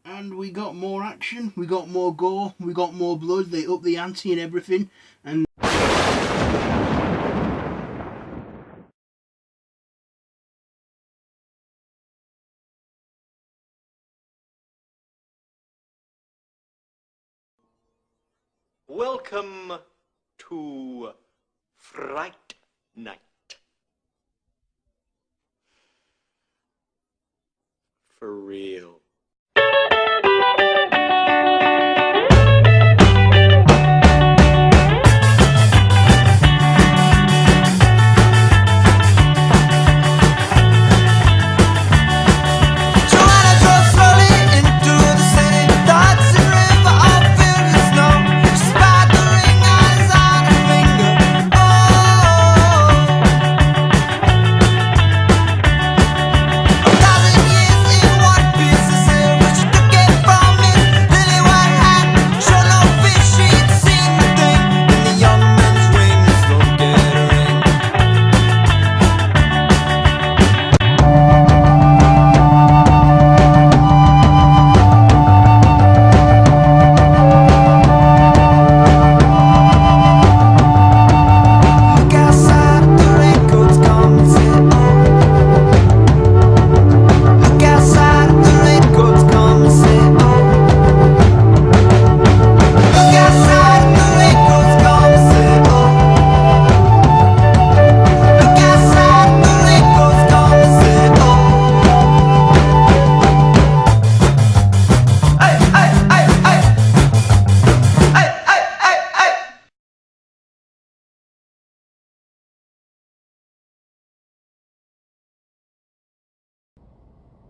and we got more action, we got more gore, we got more blood. They upped the ante and everything, and welcome to Fright Night. For real.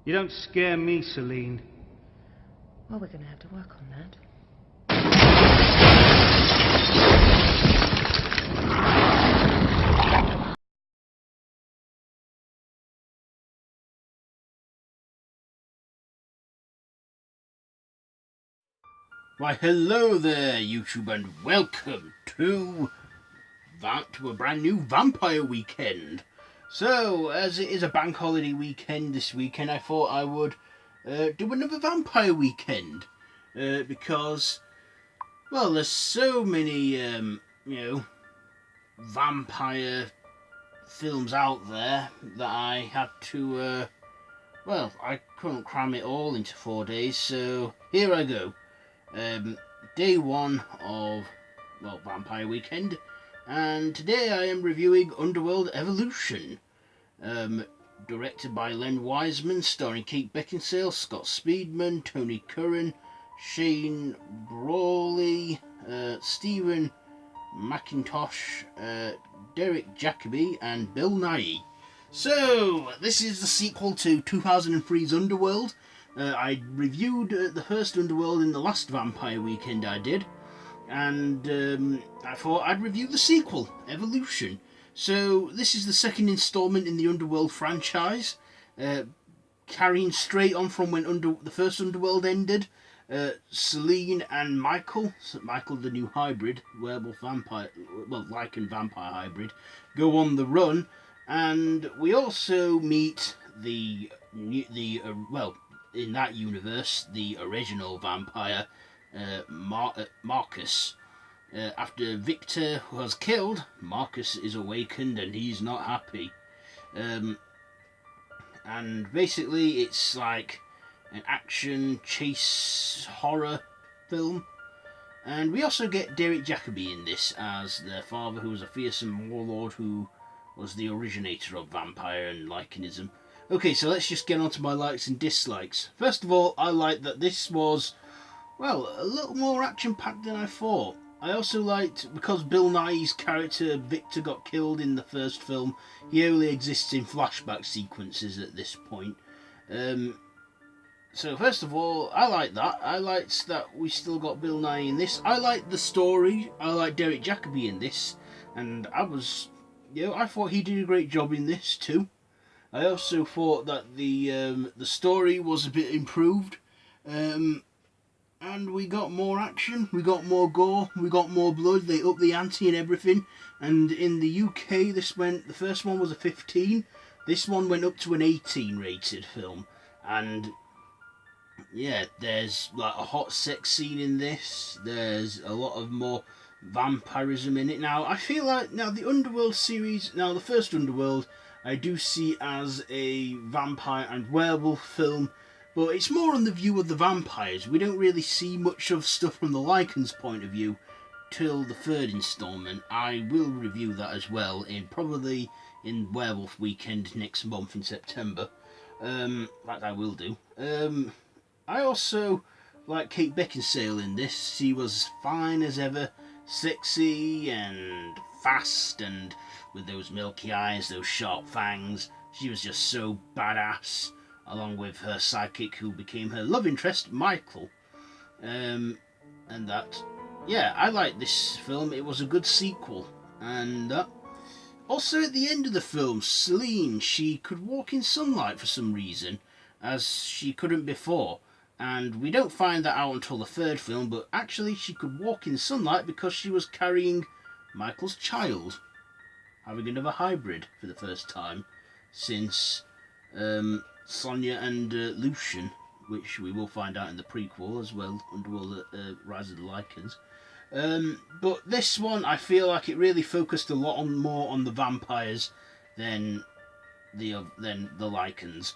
You don't scare me, Celine. Well, we're going to have to work on that. why, hello there, YouTube, and welcome to a brand new Vampire Weekend. So, as it is a bank holiday weekend this weekend, I thought I would do another Vampire Weekend. Because, well, there's so many, vampire films out there that I had to, I couldn't cram it all into 4 days, so here I go. Day one of, Vampire Weekend. And today I am reviewing Underworld Evolution, directed by Len Wiseman, starring Kate Beckensale, Scott Speedman, Tony Curran, Shane Brawley, Stephen McIntosh, Derek Jacobi, and Bill Nighy. So, this is the sequel to 2003's Underworld. I reviewed the first Underworld in the last Vampire Weekend I did. And I thought I'd review the sequel, Evolution. So this is the second instalment in the Underworld franchise, carrying straight on from when the first Underworld ended. Celine and Michael the new hybrid, werewolf vampire, Lycan vampire hybrid, go on the run, and we also meet in that universe, the original vampire, Marcus. After Victor was killed, Marcus is awakened and he's not happy. And basically it's like an action chase horror film. And we also get Derek Jacobi in this as their father, who was a fearsome warlord who was the originator of vampire and Lycanism. Okay, so let's just get on to my likes and dislikes. First of all, I like that this was, a little more action-packed than I thought. I also liked, because Bill Nighy's character Victor got killed in the first film, he only exists in flashback sequences at this point. So first of all, I like that. I liked that we still got Bill Nighy in this. I liked the story. I liked Derek Jacobi in this. And I thought he did a great job in this too. I also thought that the story was a bit improved, and we got more action, we got more gore, we got more blood. They upped the ante and everything. And in the UK, the first one was a 15. This one went up to an 18 rated film, and yeah, there's like a hot sex scene in this. There's a lot of more vampirism in it. Now, I feel like now the Underworld series, now the first Underworld, I do see as a vampire and werewolf film, but it's more on the view of the vampires. We don't really see much of stuff from the Lycan's point of view till the third installment. I will review that as well probably in Werewolf Weekend next month in September. That I will do. I also like Kate Beckinsale in this. She was fine as ever, sexy and fast, and with those milky eyes, those sharp fangs. She was just so badass, along with her sidekick who became her love interest, Michael. And that, yeah, I like this film. It was a good sequel. And also at the end of the film, Celine, she could walk in sunlight for some reason, as she couldn't before. And we don't find that out until the third film, but actually she could walk in sunlight because she was carrying Michael's child, having another hybrid for the first time since Sonia and Lucian, which we will find out in the prequel as well, Underworld Rise of the Lycans. But this one, I feel like it really focused a lot more on the vampires than the Lycans.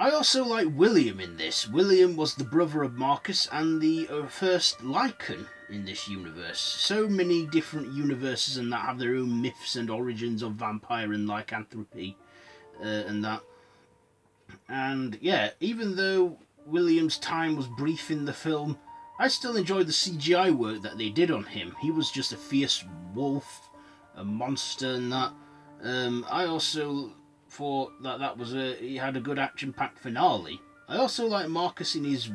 I also like William in this. William was the brother of Marcus and the first Lycan in this universe. So many different universes and that have their own myths and origins of vampire and lycanthropy and that. And yeah, even though William's time was brief in the film, I still enjoyed the CGI work that they did on him. He was just a fierce wolf, a monster and that. I also thought that was he had a good action-packed finale. I also like Marcus in his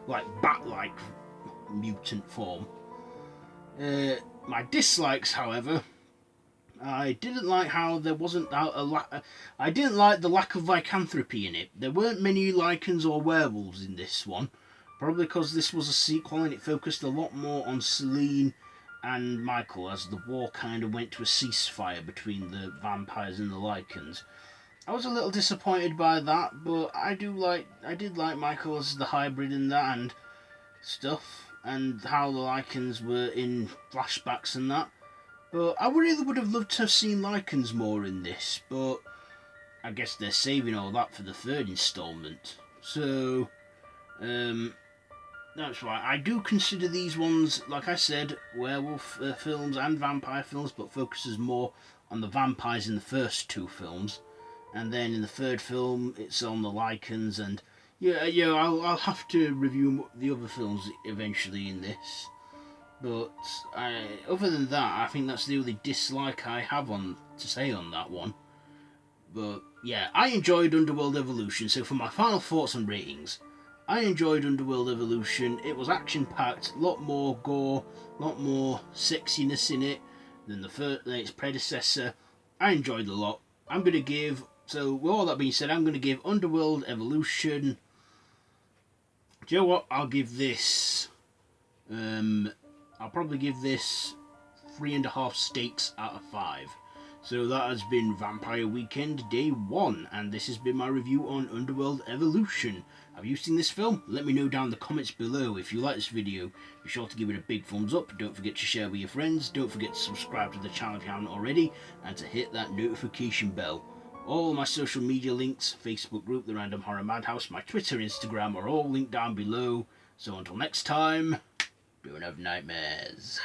like bat-like mutant form. My dislikes, however, I didn't like how there wasn't I didn't like the lack of lycanthropy in it. There weren't many Lycans or werewolves in this one, probably because this was a sequel and it focused a lot more on Celine and Michael as the war kind of went to a ceasefire between the vampires and the Lycans. I was a little disappointed by that, but I did like Michael as the hybrid in that and stuff, and how the Lycans were in flashbacks and that. But I really would have loved to have seen Lycans more in this, but I guess they're saving all that for the third installment. So, that's right. I do consider these ones, like I said, werewolf films and vampire films, but focuses more on the vampires in the first two films, and then in the third film it's on the Lycans. And yeah, I'll have to review the other films eventually in this. But other than that, I think that's the only dislike I have to say on that one. But yeah, I enjoyed Underworld Evolution. So for my final thoughts and ratings, I enjoyed Underworld Evolution. It was action-packed, a lot more gore, a lot more sexiness in it than its predecessor. I enjoyed a lot. I'm going to give, so with all that being said, I'm going to give Underworld Evolution, do you know what, I'll give this, I'll probably give this 3.5 steaks out of 5. So that has been Vampire Weekend Day 1, and this has been my review on Underworld Evolution. Have you seen this film? Let me know down in the comments below. If you like this video, be sure to give it a big thumbs up. Don't forget to share with your friends. Don't forget to subscribe to the channel if you haven't already, and to hit that notification bell. All my social media links, Facebook group, The Random Horror Madhouse, my Twitter, Instagram are all linked down below. So until next time, don't have nightmares.